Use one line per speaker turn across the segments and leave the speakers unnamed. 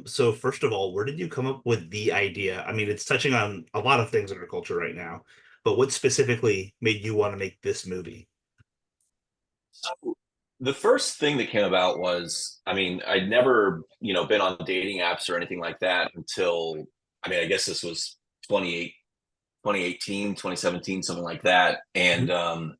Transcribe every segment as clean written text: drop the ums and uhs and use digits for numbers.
So first of all, where did you come up with the idea? I mean, it's touching on a lot of things in our culture right now, but what specifically made you want to make this movie?
So the first thing that came about was, I mean, I'd never, been on dating apps or anything like that until, I mean, I guess this was 28, 2018, 2017, something like that. And
Mhm.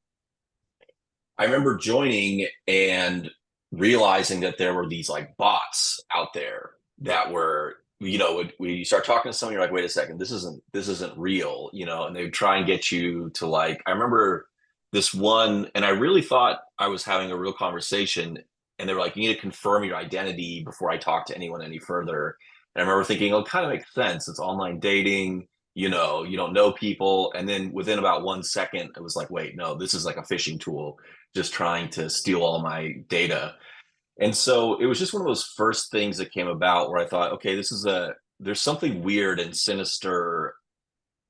I remember joining and realizing that there were these like bots out there that were, when you start talking to someone, you're like, wait a second, this isn't real, and they would try and get you to like, I remember this one, and I really thought I was having a real conversation, and they were like, you need to confirm your identity before I talk to anyone any further. And I remember thinking, oh, it kind of makes sense. It's online dating, you don't know people. And then within about 1 second, it was like, wait, no, this is like a phishing tool just trying to steal all my data. And so it was just one of those first things that came about where I thought, okay, there's something weird and sinister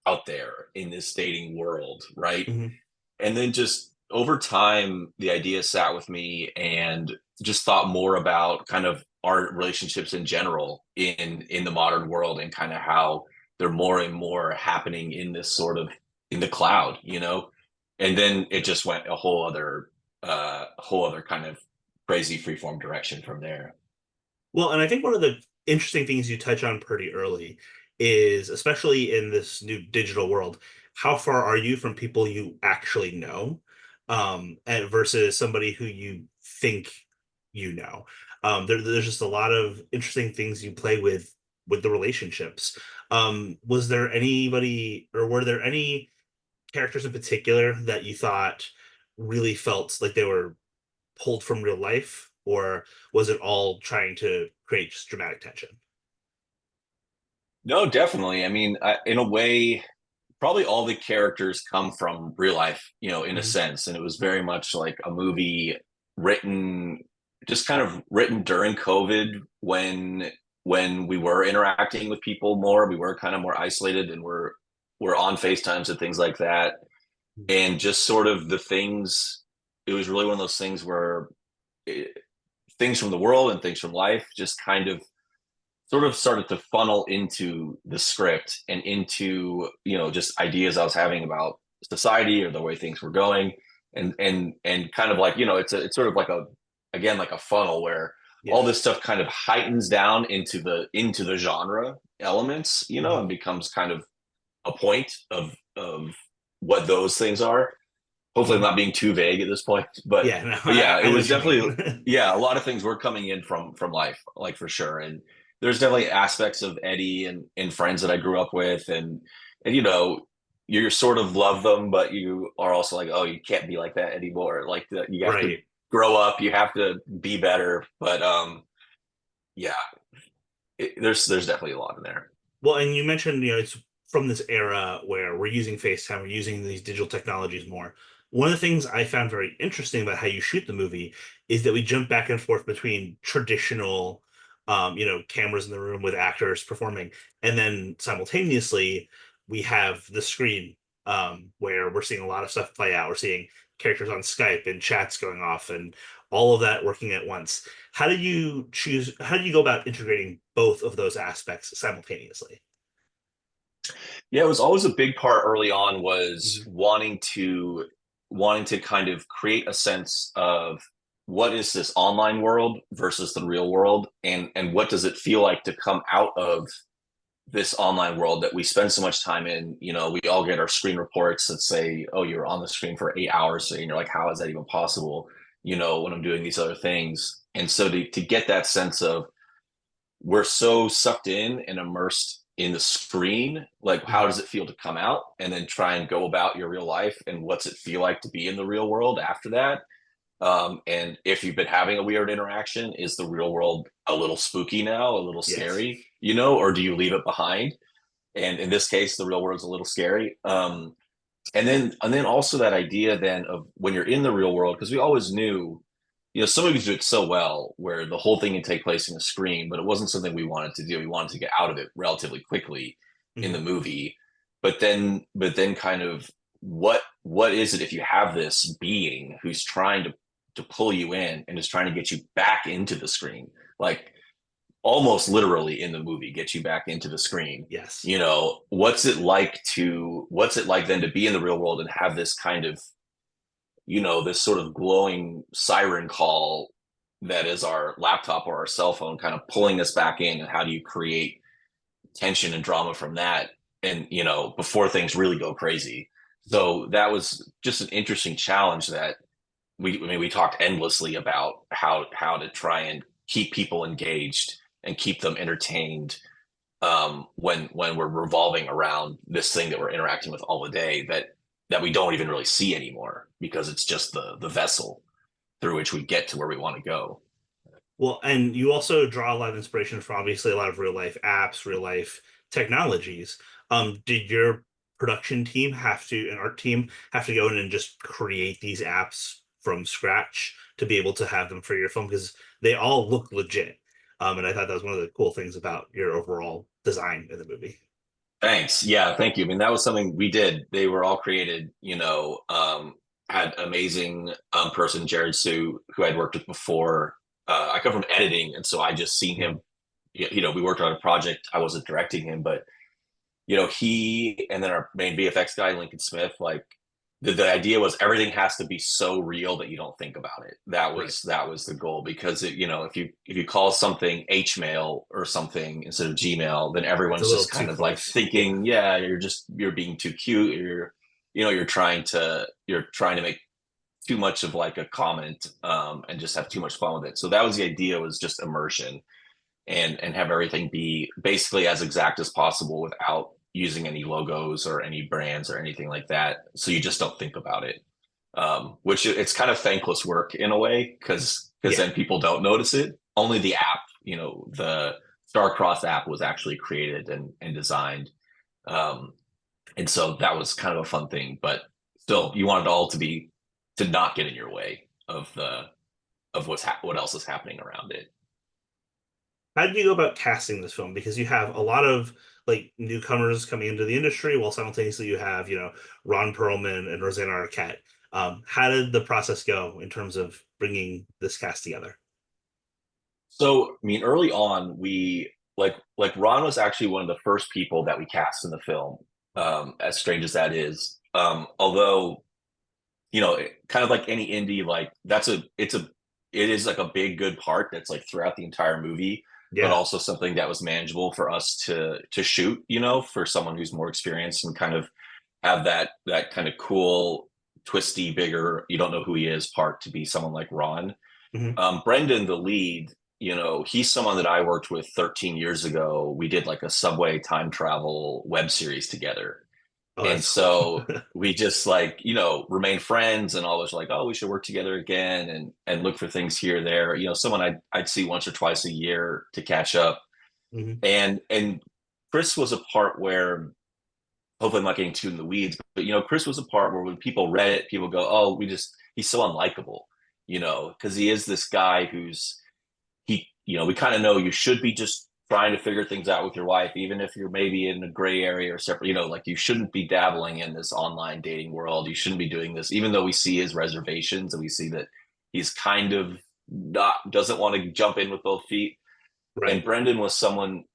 out there in this dating world, right?
Mhm.
And then just over time, the idea sat with me and just thought more about kind of our relationships in general in the modern world and kind of how they're more and more happening in this sort of in the cloud, and then it just went a whole other kind of crazy freeform direction from there.
Well, and I think one of the interesting things you touch on pretty early is, especially in this new digital world, how far are you from people you actually know, and versus somebody who you think you know? There's just a lot of interesting things you play with the relationships. Was there anybody, or were there any characters in particular that you thought really felt like they were pulled from real life, or was it all trying to create just dramatic tension?
No, definitely. I mean, in a way, probably all the characters come from real life, in a
Mhm.
sense. And it was very much like a movie written, just kind of written during COVID when we were interacting with people more. We were kind of more isolated and we're on FaceTimes and things like that. And just sort of the things, it was really one of those things where it, things from the world and things from life just kind of sort of started to funnel into the script and into just ideas I was having about society or the way things were going, and kind of like it's sort of like a again like a funnel where all this
Yes.
stuff kind of heightens down into the genre elements,
Mhm.
and becomes kind of a point of what those things are. Hopefully, I'm
Mhm.
not being too vague at this point, but
Yeah, no,
but yeah, it
I know
was
what you
definitely,
mean.
yeah, a lot of things were coming in from life, like for sure. And there's definitely aspects of Eddie and friends that I grew up with, and you sort of love them, but you are also like, oh, you can't be like that anymore. Like you have to
Right.
grow up, you have to be better. But yeah, there's definitely a lot in there.
Well, and you mentioned, it's from this era where we're using FaceTime, we're using these digital technologies more. One of the things I found very interesting about how you shoot the movie is that we jump back and forth between traditional, cameras in the room with actors performing, and then simultaneously we have the screen, where we're seeing a lot of stuff play out. We're seeing characters on Skype and chats going off and all of that working at once. How do you go about integrating both of those aspects simultaneously?
Yeah, it was always a big part early on was
Mhm.
wanting to kind of create a sense of what is this online world versus the real world, and what does it feel like to come out of this online world that we spend so much time in. We all get our screen reports that say, oh, you're on the screen for 8 hours, and you're like, how is that even possible, when I'm doing these other things. And so to get that sense of we're so sucked in and immersed in the screen, like how
Mhm.
does it feel to come out and then try and go about your real life, and what's it feel like to be in the real world after that. And if you've been having a weird interaction, is the real world a little spooky now, a little
Yes.
scary, or do you leave it behind? And in this case, the real world's a little scary. And then also that idea then of when you're in the real world, because we always knew, some movies do it so well where the whole thing can take place in a screen, but it wasn't something we wanted to do. We wanted to get out of it relatively quickly in the
Mhm.
movie. But then kind of what is it if you have this being who's trying to pull you in and is trying to get you back into the screen? Like almost literally in the movie get you back into the screen.
Yes.
You know, what's it like then to be in the real world and have this kind of, you know, this sort of glowing siren call that is our laptop or our cell phone kind of pulling us back in, and how do you create tension and drama from that, and you know, before things really go crazy. So that was just an interesting challenge that I mean, we talked endlessly about how to try and keep people engaged and keep them entertained, when we're revolving around this thing that we're interacting with all the day, that we don't even really see anymore, because it's just the vessel through which we get to where we want to go.
Well, and you also draw a lot of inspiration from obviously a lot of real life apps, real life technologies. Did your production team have to, an art team, have to go in and just create these apps from scratch to be able to have them for your film? Because they all look legit. And I thought that was one of the cool things about your overall design in the movie.
Thanks. Yeah, thank you. I mean, that was something we did. They were all created, you know, had amazing person, Jared Sue, who I'd worked with before. I come from editing, and so I just seen him. You know, we worked on a project. I wasn't directing him, but you know, he and then our main VFX guy, Lincoln Smith, like the idea was everything has to be so real that you don't think about it.
Right.
That was the goal, because it, you know, if you call something Hmail or something instead of Gmail, then
It's a
everyone's
little
just
too
kind of like
close. Yeah.
thinking, yeah, you're being too cute. You know, you're trying to make too much of like a comment, and just have too much fun with it. So that was the idea, was just immersion, and have everything be basically as exact as possible without using any logos or any brands or anything like that. So you just don't think about it. Which it's kind of thankless work in a way, because
Yeah.
then people don't notice it. Only the app, you know, the Starcross app was actually created and designed. Um, and so that was kind of a fun thing, but still, you want it all to not get in your way of what else is happening around it.
How did you go about casting this film? Because you have a lot of like newcomers coming into the industry, while simultaneously you have, Ron Perlman and Rosanna Arquette. How did the process go in terms of bringing this cast together?
So, I mean, early on, we like Ron was actually one of the first people that we cast in the film. As strange as that is, although you know, kind of like any indie, like it is like a big good part that's like throughout the entire movie, but
Yeah.
also something that was manageable for us to shoot. You know, for someone who's more experienced and kind of have that kind of cool, twisty, bigger, you don't know who he is part to be someone like Ron.
Hmm.
Brendan, the lead, you know, he's someone that I worked with 13 years ago. We did like a subway time travel web series together.
Oh,
And
that's cool.
so we just like, you know, remain friends and always like, oh, we should work together again and look for things here or there. You know, someone I'd see once or twice a year to catch up.
Hmm.
And Chris was a part where, hopefully I'm not getting too in the weeds, but you know, Chris was a part where when people read it, people go, oh, he's so unlikable, you know, because he is this guy you know, we kind of know you should be just trying to figure things out with your wife, even if you're maybe in a gray area or separate, you know, like you shouldn't be dabbling in this online dating world. You shouldn't be doing this, even though we see his reservations and we see that he's kind of not, doesn't want to jump in with both feet. And
Right.
Brendan was someone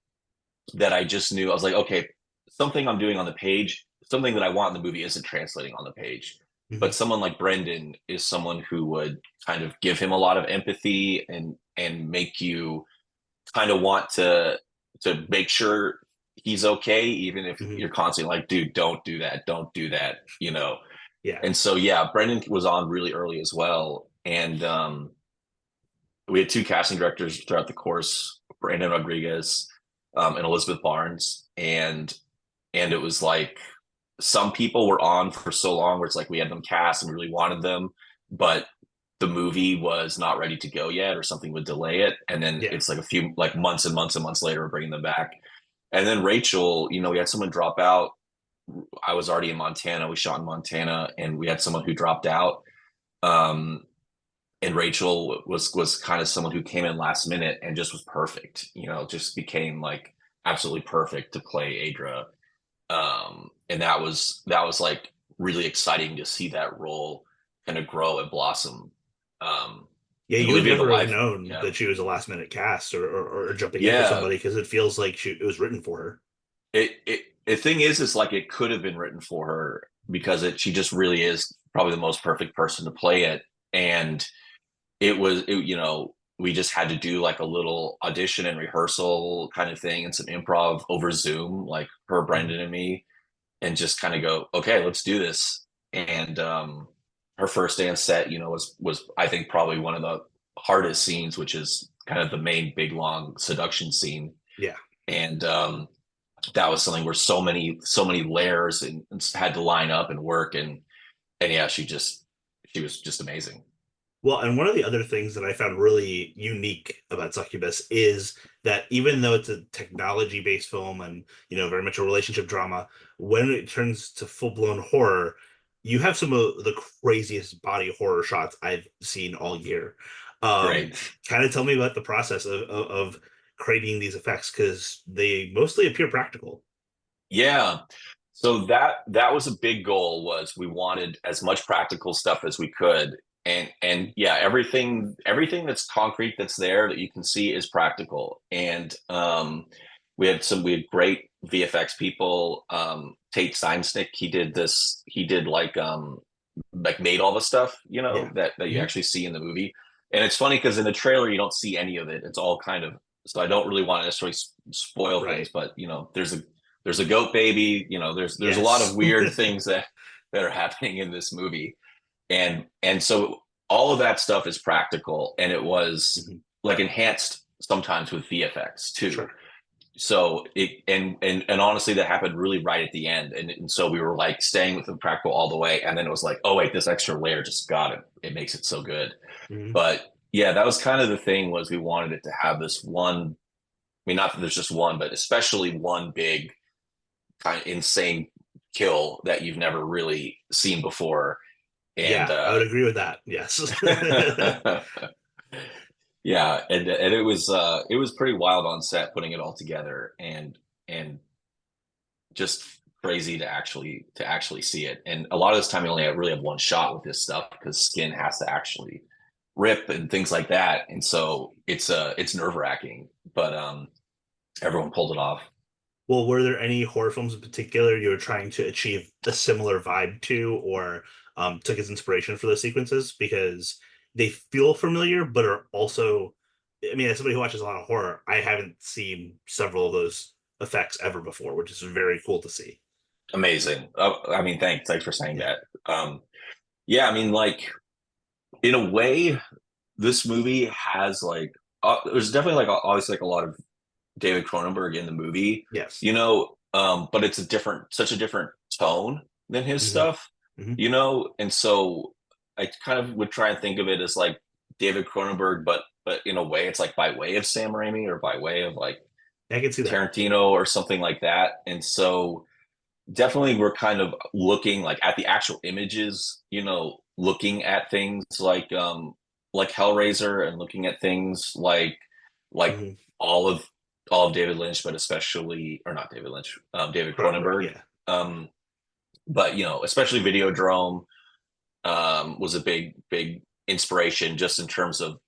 that I just knew. I was like, okay, something I'm doing on the page, something that I want in the movie isn't translating on the page. But
Hmm.
someone like Brendan is someone who would kind of give him a lot of empathy and make you kind of want to make sure he's okay, even if
Hmm.
you're constantly like, dude, don't do that, you know.
Yeah.
And so yeah, Brendan was on really early as well. And we had two casting directors throughout the course, Brandon Rodriguez, and Elizabeth Barnes. And it was like some people were on for so long where it's like we had them cast and we really wanted them, but the movie was not ready to go yet, or something would delay it. And then
Yeah.
it's like a few like months and months and months later, we're bringing them back. And then Rachel, you know, we had someone drop out. I was already in Montana. We shot in Montana, and we had someone who dropped out. Um, and Rachel was kind of someone who came in last minute and just was perfect. You know, just became like absolutely perfect to play Adra. And that was like really exciting to see that role kind of grow and blossom. Um,
Yeah,
And
you would
Olivia the
never have
life,
known
yeah,
that she was a last minute cast or jumping in for
yeah.
somebody because it feels like it was written for her.
It the thing is like it could have been written for her because she just really is probably the most perfect person to play it. And we just had to do like a little audition and rehearsal kind of thing and some improv over Zoom, like her,
Mhm.
Brendan, and me, and just kind of go, okay, let's do this. And her first day on set, was I think probably one of the hardest scenes, which is kind of the main big long seduction scene.
Yeah.
And that was something where so many layers and had to line up and work, and yeah, she was just amazing.
Well, and one of the other things that I found really unique about Succubus is that even though it's a technology-based film and, very much a relationship drama, when it turns to full-blown horror, you have some of the craziest body horror shots I've seen all year. Um,
Great.
Kind of tell me about the process of creating these effects because they mostly appear practical.
Yeah. So that was a big goal, was we wanted as much practical stuff as we could. And yeah, everything that's concrete that's there that you can see is practical. And we had great VFX people. Tate Steinsnick, he did like made all the stuff,
Yeah.
that you
Mhm.
actually see in the movie. And it's funny because in the trailer you don't see any of it. It's all kind of, so I don't really want to necessarily spoil things,
Right.
but there's a goat baby, there's a lot of
Yes.
weird things that are happening in this movie. And so all of that stuff is practical, and it was
Mhm.
like enhanced sometimes with VFX too.
Sure.
So and honestly, that happened really right at the end, and so we were like staying with the practical all the way, and then it was like, oh wait, this extra layer just got it. It makes it so good.
Mhm.
But yeah, that was kind of the thing, was we wanted it to have this one. I mean, not that there's just one, but especially one big kind of insane kill that you've never really seen before. And
Yeah, I would agree with that. Yes.
yeah, and it was pretty wild on set putting it all together, and just crazy to actually see it. And a lot of this time you only really have one shot with this stuff because skin has to actually rip and things like that. And so it's nerve-wracking, but everyone pulled it off.
Well, were there any horror films in particular you were trying to achieve a similar vibe to, or took as inspiration for those sequences? Because they feel familiar, but are also, I mean, as somebody who watches a lot of horror, I haven't seen several of those effects ever before, which is very cool to see.
Amazing. I mean, thanks for saying
Yeah.
that. Yeah, I mean, like, in a way, this movie has like there's definitely like obviously like a lot of David Cronenberg in the movie,
Yes.
but it's such a different tone than his
Hmm.
stuff,
Hmm.
and so I kind of would try and think of it as like David Cronenberg, but in a way it's like by way of Sam Raimi or by way of like
I can see that.
Tarantino or something like that. And so definitely we're kind of looking like at the actual images, looking at things like Hellraiser, and looking at things like
Hmm.
all of all of David Lynch, but especially, or not David Lynch, David
Cronenberg,
Cronenberg.
yeah.
Um, but especially Videodrome was a big inspiration, just in terms of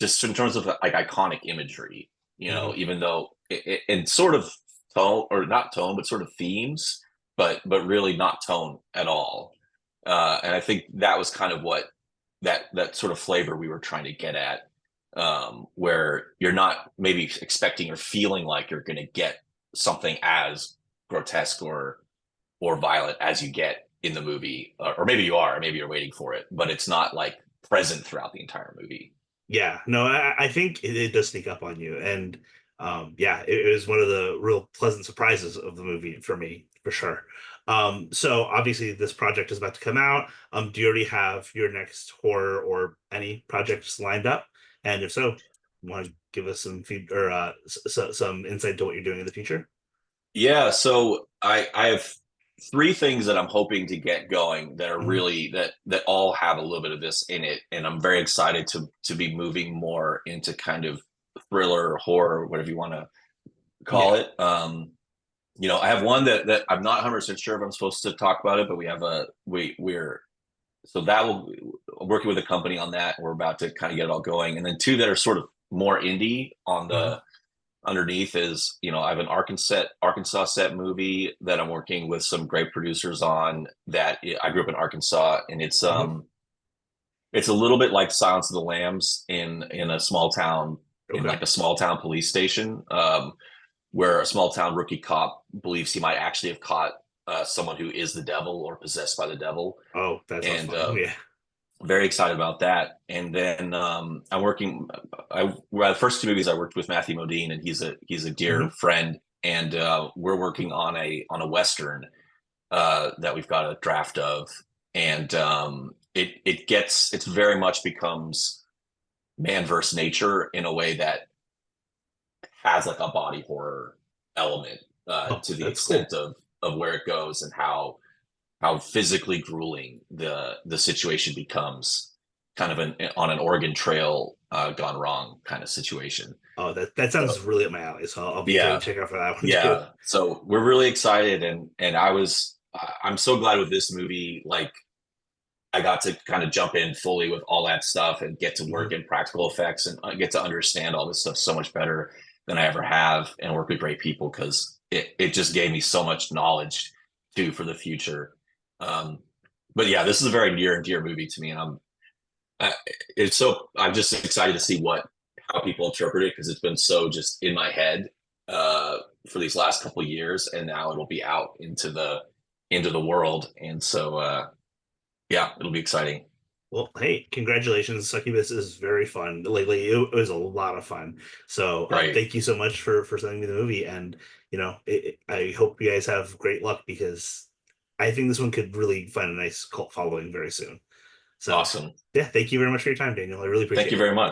like iconic imagery.
Hmm.
Even though and sort of tone, or not tone, but sort of themes, but really not tone at all. And I think that was kind of what that sort of flavor we were trying to get at, where you're not maybe expecting or feeling like you're going to get something as grotesque or violent as you get in the movie, or maybe you are, or maybe you're waiting for it, but it's not like present throughout the entire movie.
Yeah, no, I think it does sneak up on you, and yeah, it was one of the real pleasant surprises of the movie for me, for sure. So obviously this project is about to come out. Do you already have your next horror or any projects lined up? And if so, want to give us some feed or some insight to what you're doing in the future?
Yeah, so I have three things that I'm hoping to get going that are
Mhm.
really that all have a little bit of this in it, and I'm very excited to be moving more into kind of thriller, horror, whatever you want to call
Yeah.
it. I have one that I'm not 100% sure if I'm supposed to talk about it, but we're so that will working with a company on that. We're about to kind of get it all going, and then two that are sort of more indie on
Mhm.
the underneath is, I have an Arkansas set movie that I'm working with some great producers on. That I grew up in Arkansas, and
Mhm.
it's a little bit like Silence of the Lambs in a small town, in
Okay.
like a small town police station, where a small town rookie cop believes he might actually have caught someone who is the devil or possessed by the devil,
Oh, that sounds
and
fun. Yeah.
very excited about that. And then I'm working. The first two movies I worked with Matthew Modine, and he's a dear
Hmm.
friend, and we're working on a western that we've got a draft of, and it's very much becomes man versus nature in a way that has like a body horror element
Oh,
to the
that's
extent
cool.
of where it goes and how physically grueling the situation becomes, kind of on an Oregon Trail gone wrong kind of situation.
Oh, that
So
sounds really up my alley. So I'll be sure to
yeah,
check out for that one too.
yeah. So we're really excited, and I'm so glad with this movie. Like I got to kind of jump in fully with all that stuff and get to work
Hmm.
in practical effects and get to understand all this stuff so much better than I ever have, and work with great people because it just gave me so much knowledge too for the future. Um, but yeah, this is a very near and dear movie to me, and I, I'm just excited to see what how people interpret it because it's been so just in my head uh, for these last couple of years, and now it'll be out into the world, and so yeah, it'll be exciting.
Well, hey, congratulations. Succubus is very fun. Lately, it was a lot of fun. So,
Right.
thank you so much for sending me the movie. And, I hope you guys have great luck because I think this one could really find a nice cult following very soon. So,
Awesome.
yeah, thank you very much for your time, Daniel. I really
Thank
appreciate
you
it.
very much.